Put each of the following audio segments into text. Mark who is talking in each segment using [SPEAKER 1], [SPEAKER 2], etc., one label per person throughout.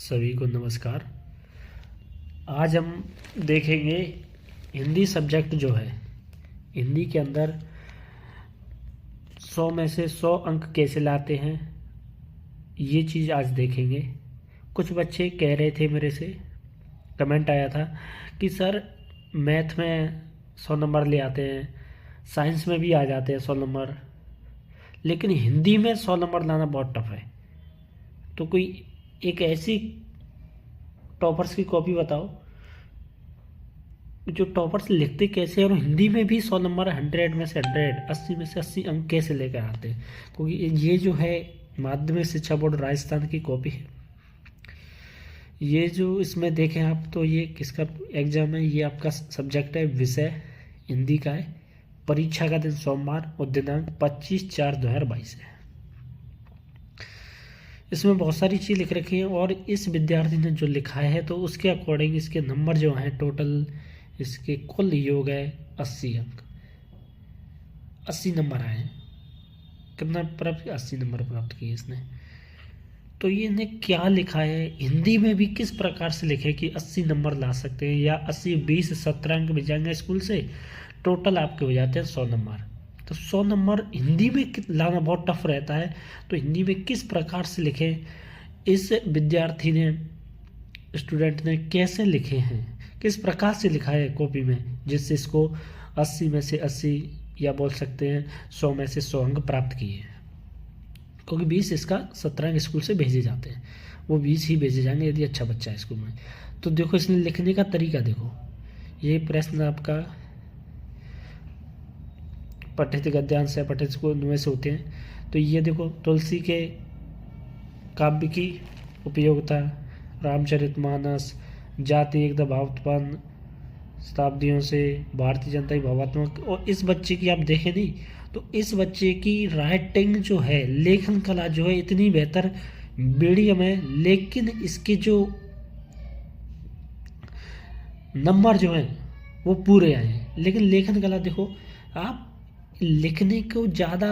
[SPEAKER 1] सभी को नमस्कार। आज हम देखेंगे हिंदी सब्जेक्ट जो है, हिंदी के अंदर 100 में से 100 अंक कैसे लाते हैं, ये चीज़ आज देखेंगे। कुछ बच्चे कह रहे थे, मेरे से कमेंट आया था कि सर मैथ में 100 नंबर ले आते हैं, साइंस में भी आ जाते हैं 100 नंबर, लेकिन हिंदी में 100 नंबर लाना बहुत टफ है। तो कोई एक ऐसी टॉपर्स की कॉपी बताओ जो टॉपर्स लिखते कैसे हैं और हिंदी में भी 100 नंबर 100 में से 100 80 में से 80 अंक कैसे लेकर आते हैं। क्योंकि ये जो है माध्यमिक शिक्षा बोर्ड राजस्थान की कॉपी है। ये जो इसमें देखें आप, तो ये किसका एग्जाम है, ये आपका सब्जेक्ट है, विषय हिंदी का है। परीक्षा का दिन सोमवार और दिनांक 25/4/2022 है। इसमें बहुत सारी चीज़ लिख रखी है और इस विद्यार्थी ने जो लिखा है तो उसके अकॉर्डिंग इसके नंबर जो हैं, टोटल इसके कुल योग है 80 अंक, 80 नंबर आए हैं। कितना प्राप्त, 80 नंबर प्राप्त किए इसने। तो ये ने क्या लिखा है, हिंदी में भी किस प्रकार से लिखे कि 80 नंबर ला सकते हैं, या 80 20 17 अंक मिल जाएंगे स्कूल से, टोटल आपके हो जाते हैं 100 नंबर। तो 100 नंबर हिंदी में लाना बहुत टफ रहता है। तो हिंदी में किस प्रकार से लिखे, इस विद्यार्थी ने, स्टूडेंट ने कैसे लिखे हैं, किस प्रकार से लिखा है कॉपी में, जिससे इसको 80 में से 80 या बोल सकते हैं 100 में से 100 अंक प्राप्त किए हैं। क्योंकि 20 इसका 17 अंक स्कूल से भेजे जाते हैं, वो 20 ही भेजे जाएंगे यदि अच्छा बच्चा है स्कूल में। तो देखो इसने लिखने का तरीका देखो। ये प्रश्न आपका पठित गद्यांश है, पठित को में से होते हैं। तो ये देखो, तुलसी के काव्य की उपयोगिता, रामचरितमानस, जाति एकदम भावात्मक शताब्दियों से, भारतीय जनता की भावात्मक। और इस बच्चे की आप देखें नहीं तो इस बच्चे की राइटिंग जो है, लेखन कला जो है इतनी बेहतर मीडियम है, लेकिन इसके जो नंबर जो हैं वो पूरे आए हैं। लेकिन लेखन कला देखो, आप लिखने को ज़्यादा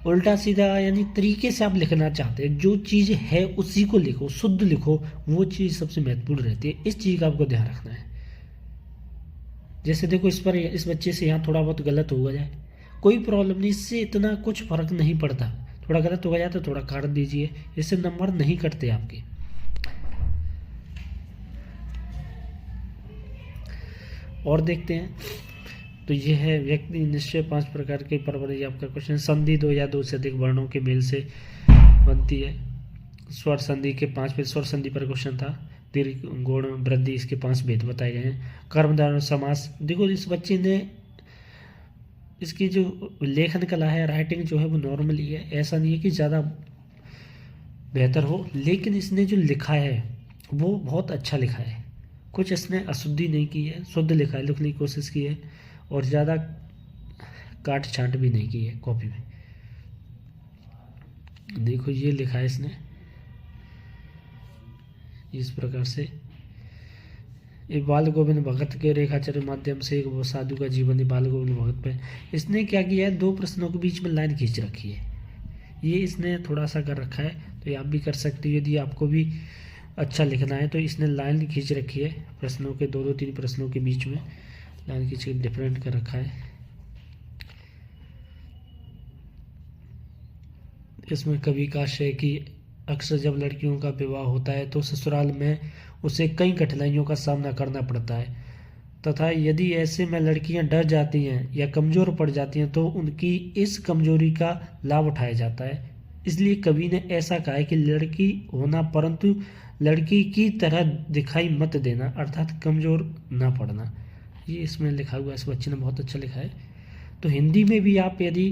[SPEAKER 1] उल्टा सीधा यानी तरीके से आप लिखना चाहते हैं, जो चीज़ है उसी को लिखो, शुद्ध लिखो, वो चीज़ सबसे महत्वपूर्ण रहती है। इस चीज़ का आपको ध्यान रखना है। जैसे देखो इस पर, इस बच्चे से यहाँ थोड़ा बहुत गलत हो जाए, कोई प्रॉब्लम नहीं, इससे इतना कुछ फर्क नहीं पड़ता। थोड़ा गलत हो जाए तो थोड़ा काट दीजिए, इससे नंबर नहीं कटते आपके। और देखते हैं, तो ये है व्यक्ति निश्चय 5 प्रकार के परवरिश। आपका क्वेश्चन, संधि 2 या 2 से अधिक वर्णों के मेल से बनती है। स्वर संधि के 5 भेद, स्वर संधि पर क्वेश्चन था। दीर्घ गुण वृद्धि, इसके 5 भेद बताए गए हैं। कर्मधारय समास, देखो इस बच्चे ने, इसकी जो लेखन कला है, राइटिंग जो है वो नॉर्मली है, ऐसा नहीं है कि ज़्यादा बेहतर हो, लेकिन इसने जो लिखा है वो बहुत अच्छा लिखा है। कुछ इसने अशुद्धि नहीं की है, शुद्ध लिखा है, लिखने की कोशिश की है, और ज़्यादा काट छांट भी नहीं की है कॉपी में। देखो ये लिखा है इसने इस प्रकार से। ये बाल गोविंद भगत के रेखाचित्र माध्यम से एक वो साधु का जीवन है, बाल गोविंद भगत पे इसने क्या किया है, 2 प्रश्नों के बीच में लाइन खींच रखी है। ये इसने थोड़ा सा कर रखा है, तो ये आप भी कर सकते हो यदि आपको भी अच्छा लिखना है। तो इसने लाइन खींच रखी है प्रश्नों के, 2-3 प्रश्नों के बीच में लाइन खींच के डिफरेंट कर रखा है। इसमें कवि का आशय कि अक्सर जब लड़कियों का विवाह होता है तो ससुराल में उसे कई कठिनाइयों का सामना करना पड़ता है, तथा यदि ऐसे में लड़कियां डर जाती हैं या कमज़ोर पड़ जाती हैं तो उनकी इस कमजोरी का लाभ उठाया जाता है। इसलिए कवि ने ऐसा कहा है कि लड़की होना परंतु लड़की की तरह दिखाई मत देना, अर्थात कमज़ोर ना पड़ना। ये इसमें लिखा हुआ है, इस बच्चे ने बहुत अच्छा लिखा है। तो हिंदी में भी आप यदि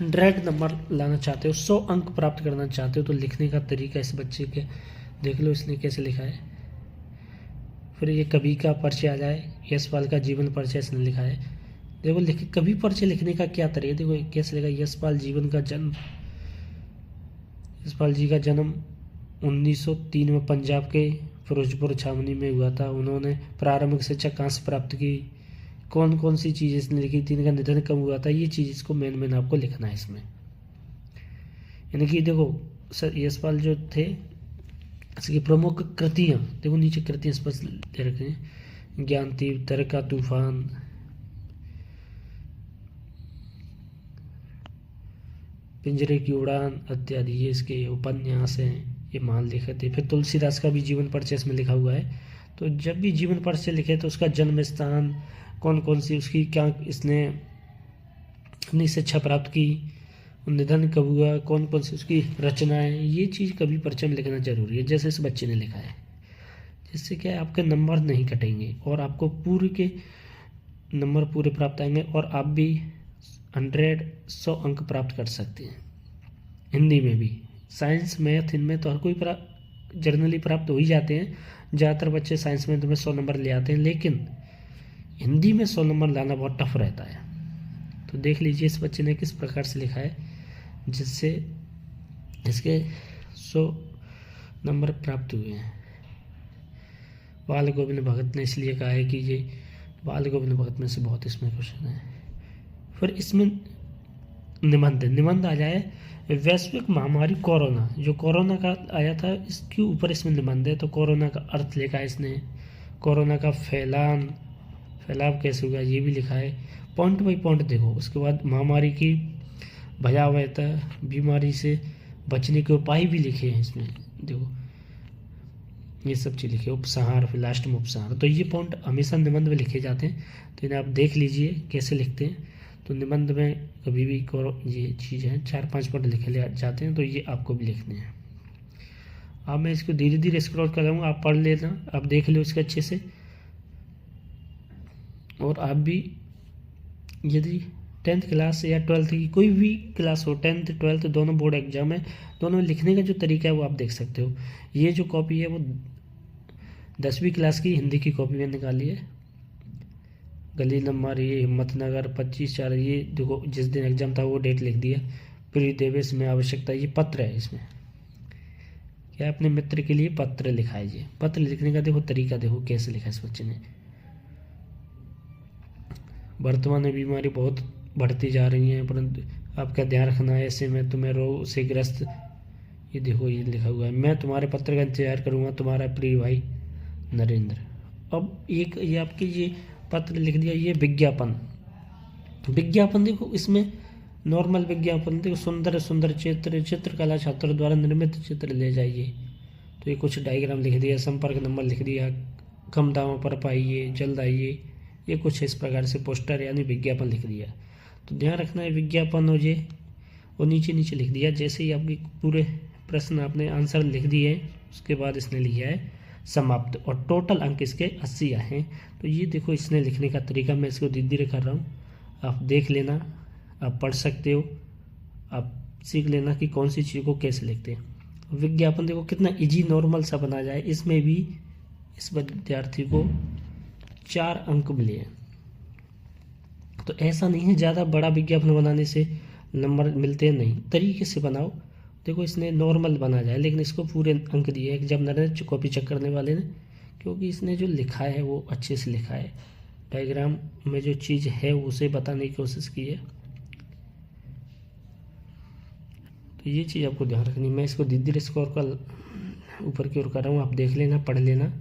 [SPEAKER 1] 100 नंबर लाना चाहते हो, 100 अंक प्राप्त करना चाहते हो, तो लिखने का तरीका इस बच्चे के देख लो, इसने कैसे लिखा है। फिर ये कवि का परिचय आ जाए, यशपाल का जीवन परिचय इसने लिखा है। देखो कवि परिचय लिखने का क्या तरीका, देखो कैसे लिखा। यशपाल जीवन का जन्म, यशपाल जी का जन्म 1903 में पंजाब के फिरोजपुर छावनी में हुआ था। उन्होंने प्रारंभिक शिक्षा कहाँ से प्राप्त की, कौन कौन सी चीज़ इसने लिखी थी, इनका निधन कब हुआ था, ये चीज़ इसको मेन आपको लिखना है इसमें। यानी कि देखो यशपाल जो थे इसकी प्रमुख कृतियाँ देखो, नीचे कृतियाँ स्पष्ट दे रखे हैं। ज्ञानदीप, दर का तूफान, पिंजरे की उड़ान इत्यादि, ये इसके उपन्यास हैं, ये महान लेखक थे। फिर तुलसीदास का भी जीवन परिचय इसमें लिखा हुआ है। तो जब भी जीवन परिचय लिखे तो उसका जन्म स्थान, कौन कौन सी उसकी क्या इसने अपनी शिक्षा प्राप्त की, निधन कब हुआ, कौन कौन सी उसकी रचनाएं, ये चीज़ कभी परिचय में लिखना जरूरी है, जैसे इस बच्चे ने लिखा है। जिससे क्या है, आपके नंबर नहीं कटेंगे और आपको पूरे के नंबर पूरे प्राप्त आएंगे और आप भी 100 अंक प्राप्त कर सकते हैं। हिंदी में भी, साइंस, मैथ, इनमें तो हर कोई जर्नली प्राप्त हो ही जाते हैं। ज़्यादातर बच्चे साइंस में तुम्हें 100 नंबर ले आते हैं, लेकिन हिंदी में 100 नंबर लाना बहुत टफ रहता है। तो देख लीजिए इस बच्चे ने किस प्रकार से लिखा है, जिससे इसके 100 नंबर प्राप्त हुए हैं। बाल गोविंद भगत ने इसलिए कहा है कि ये बाल गोविंद भगत में से बहुत इसमें क्वेश्चन है। फिर इसमें निबंध आ जाए, वैश्विक महामारी कोरोना, जो कोरोना का आया था इसके ऊपर इसमें निबंध है। तो कोरोना का अर्थ लिखा है इसने, कोरोना का फैलाव कैसे हुआ ये भी लिखा है, पॉइंट बाई पॉइंट देखो। उसके बाद महामारी की भयावहता, बीमारी से बचने के उपाय भी लिखे हैं इसमें, देखो ये सब चीज़ लिखे। उपसंहार, फिर लास्ट में उपसंहार। तो ये पॉइंट हमेशा निबंध में लिखे जाते हैं, तो इन्हें आप देख लीजिए कैसे लिखते हैं। तो निबंध में कभी भी ये चीज़ है 4-5 पॉइंट लिखे जाते हैं, तो ये आपको भी लिखने हैं। अब मैं इसको धीरे धीरे स्क्रॉल कराऊंगा, आप पढ़ लेना, आप देख लो इसके अच्छे से। और आप भी यदि 10th क्लास या 12th की कोई भी क्लास हो, 10th 12th दोनों बोर्ड एग्जाम है, दोनों में लिखने का जो तरीका है वो आप देख सकते हो। ये जो कॉपी है वो 10वीं क्लास की हिंदी की कॉपी में निकाली है। गली नंबर ये हिम्मतनगर 25/4, ये देखो जिस दिन एग्जाम था वो डेट लिख दिया। प्रिय देवेश में आवश्यकता, ये पत्र है, इसमें क्या अपने मित्र के लिए पत्र लिखा है। ये पत्र लिखने का देखो तरीका, देखो कैसे लिखा है इस बच्चे ने। वर्तमान में बीमारी बहुत बढ़ती जा रही है, परंतु आपका ध्यान रखना है, ऐसे में तुम्हें रोग से ग्रस्त, ये देखो ये लिखा हुआ है, मैं तुम्हारे पत्र का इंतजार करूंगा, तुम्हारा प्रिय भाई नरेंद्र। अब एक ये आपके ये पत्र लिख दिया, ये विज्ञापन देखो इसमें नॉर्मल विज्ञापन देखो, सुंदर सुंदर चित्रकला छात्र द्वारा निर्मित चित्र ले जाइए। तो ये कुछ डायग्राम लिख दिया, संपर्क नंबर लिख दिया, कम दामों पर पाइए, जल्द आइए, ये कुछ इस प्रकार से पोस्टर यानी विज्ञापन लिख दिया। तो ध्यान रखना है विज्ञापन हो ये, और नीचे नीचे लिख दिया। जैसे ही आपकी पूरे प्रश्न आपने आंसर लिख दिए, उसके बाद इसने लिखा है समाप्त, और टोटल अंक इसके 80 आए हैं। तो ये देखो इसने लिखने का तरीका, मैं इसको धीरे धीरे कर रहा हूँ, आप देख लेना, आप पढ़ सकते हो, आप सीख लेना कि कौन सी चीज़ को कैसे लिखते हैं। विज्ञापन देखो कितना इजी नॉर्मल सा बना जाए, इसमें भी इस विद्यार्थी को 4 अंक मिले हैं। तो ऐसा नहीं है ज़्यादा बड़ा विज्ञापन बनाने से नंबर मिलते नहीं, तरीके से बनाओ। देखो इसने नॉर्मल बना जाए, लेकिन इसको पूरे अंक दिए एग्जामिनर कॉपी चेक करने वाले ने, क्योंकि इसने जो लिखा है वो अच्छे से लिखा है, डायग्राम में जो चीज़ है उसे बताने की कोशिश की है। तो ये चीज़ आपको ध्यान रखनी। मैं इसको धीरे धीरे स्कोर का ऊपर की ओर कर रहा हूँ, आप देख लेना, पढ़ लेना,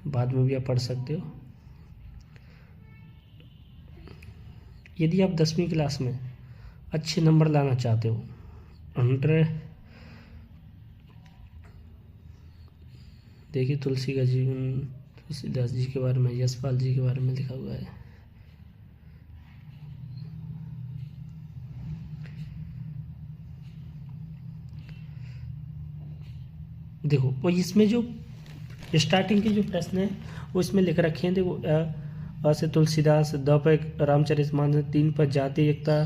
[SPEAKER 1] बाद में भी आप पढ़ सकते हो। यदि आप 10वीं क्लास में अच्छे नंबर लाना चाहते हो, 100, देखिए तुलसी का जीवन, तुलसीदास जी के बारे में, यशपाल जी के बारे में लिखा हुआ है। देखो और इसमें जो स्टार्टिंग के जो प्रश्न है वो इसमें लिख रखे हैं। देखो अ से तुलसीदास, द पर रामचरितमानस, 3 पर जाति एकता,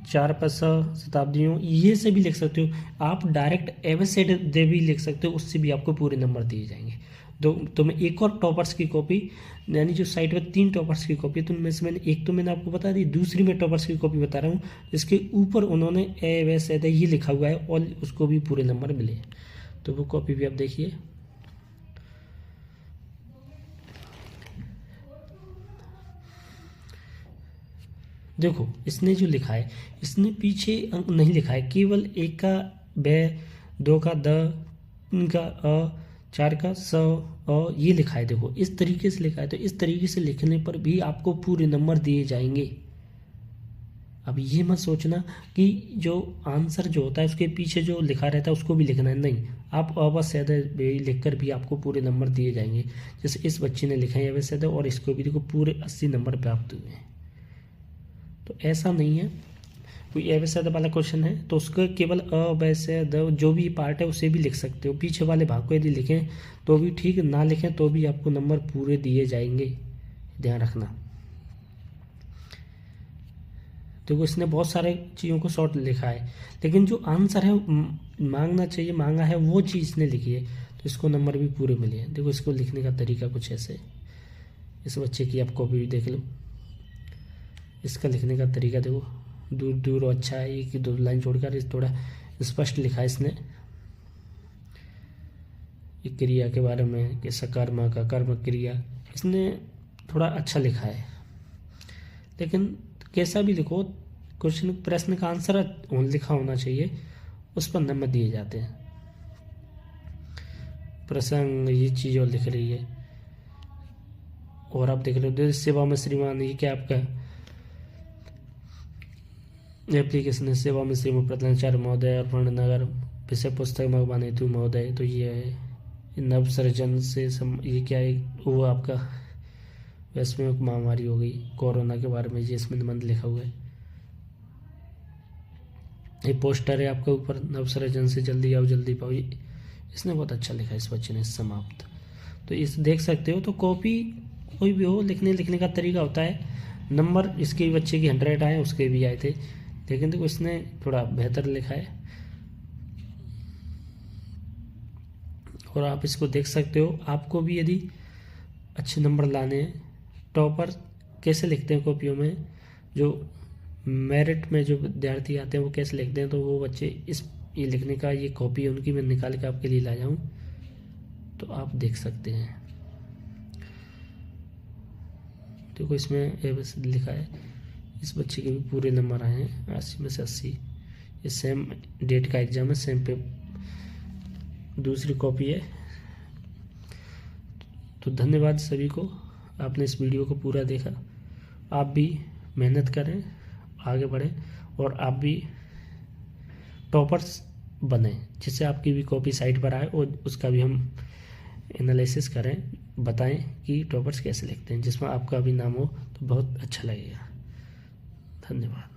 [SPEAKER 1] 4 पर शताब्दियों, ये से भी लिख सकते हो। आप डायरेक्ट एवसेट दे भी लिख सकते हो, उससे भी आपको पूरे नंबर दिए जाएंगे। तो मैं एक और टॉपर्स की कॉपी, यानी जो साइट पर 3 टॉपर्स की कॉपी, तो उनमें से मैंने एक तो मैंने आपको बता दी, दूसरी में टॉपर्स की कॉपी बता रहा हूँ, इसके ऊपर उन्होंने एवसेट ये लिखा हुआ है और उसको भी पूरे नंबर मिले। तो वो कॉपी भी आप देखिए। देखो इसने जो लिखा है, इसने पीछे अंक नहीं लिखा है, केवल 1 का ब, 2 का द, 3 का अ, 4 का स अ, ये लिखा है, देखो इस तरीके से लिखा है। तो इस तरीके से लिखने पर भी आपको पूरे नंबर दिए जाएंगे। अब ये मत सोचना कि जो आंसर जो होता है उसके पीछे जो लिखा रहता है उसको भी लिखना है, नहीं। आप अवश्य लिख कर भी आपको पूरे नंबर दिए जाएंगे। जैसे इस बच्चे ने लिखा है अवश्य, और इसको भी देखो पूरे 80 नंबर प्राप्त हुए हैं। तो ऐसा नहीं है, कोई अवैध वाला क्वेश्चन है तो उसको केवल अवैध जो भी पार्ट है उसे भी लिख सकते हो, पीछे वाले भाग को यदि लिखें तो भी ठीक, ना लिखें तो भी आपको नंबर पूरे दिए जाएंगे, ध्यान रखना। देखो इसने बहुत सारे चीज़ों को शॉर्ट लिखा है, लेकिन जो आंसर है मांगना चाहिए मांगा है वो चीज़ इसने लिखी है, तो इसको नंबर भी पूरे मिले हैं। देखो इसको लिखने का तरीका कुछ ऐसे, इस बच्चे की आप कॉपी भी देख लो, इसका लिखने का तरीका देखो, दूर दूर अच्छा है, एक दो लाइन छोड़कर थोड़ा स्पष्ट लिखा है इसने। एक क्रिया के बारे में कि सकर्म का कर्म क्रिया, इसने थोड़ा अच्छा लिखा है। लेकिन कैसा भी लिखो, क्वेश्चन प्रश्न का आंसर लिखा होना चाहिए, उस पर नंबर दिए जाते हैं। प्रसंग ये चीज़ और लिख रही है, और आप देख रहे हो देश सेवा में श्रीमान, ये क्या आपका एप्लीकेशन है, सेवा में श्रीमान प्रधानाचार्य महोदय अर्पण नगर विषय पुस्तक मगवाने तू महोदय। तो ये है नवसृजन से ये क्या है, वो आपका वैश्विक महामारी हो गई कोरोना के बारे में, ये इसमें निबंध लिखा हुआ है। ये पोस्टर है आपके ऊपर, नवसृजन से जल्दी आओ जल्दी पाओ, इसने बहुत अच्छा लिखा है इस बच्चे ने, समाप्त। तो इस देख सकते हो। तो कॉपी कोई भी हो, लिखने का तरीका होता है। नंबर इसके बच्चे की 100 आए, उसके भी आए थे, लेकिन देखो इसने थोड़ा बेहतर लिखा है। और आप इसको देख सकते हो, आपको भी यदि अच्छे नंबर लाने हैं, टॉपर कैसे लिखते हैं कॉपियों में, जो मेरिट में जो विद्यार्थी आते हैं वो कैसे लिखते हैं, तो वो बच्चे ये लिखने का, ये कॉपी उनकी मैं निकाल के आपके लिए ला जाऊँ तो आप देख सकते हैं। देखो इसमें एबीसीडी लिखा है, इस बच्चे के भी पूरे नंबर आए हैं 80 में से 80। ये सेम डेट का एग्ज़ाम है, सेम पे दूसरी कॉपी है। तो धन्यवाद सभी को, आपने इस वीडियो को पूरा देखा। आप भी मेहनत करें, आगे बढ़ें, और आप भी टॉपर्स बने, जिससे आपकी भी कॉपी साइट पर आए और उसका भी हम एनालिसिस करें, बताएं कि टॉपर्स कैसे लिखते हैं, जिसमें आपका भी नाम हो तो बहुत अच्छा लगेगा। धन्यवाद।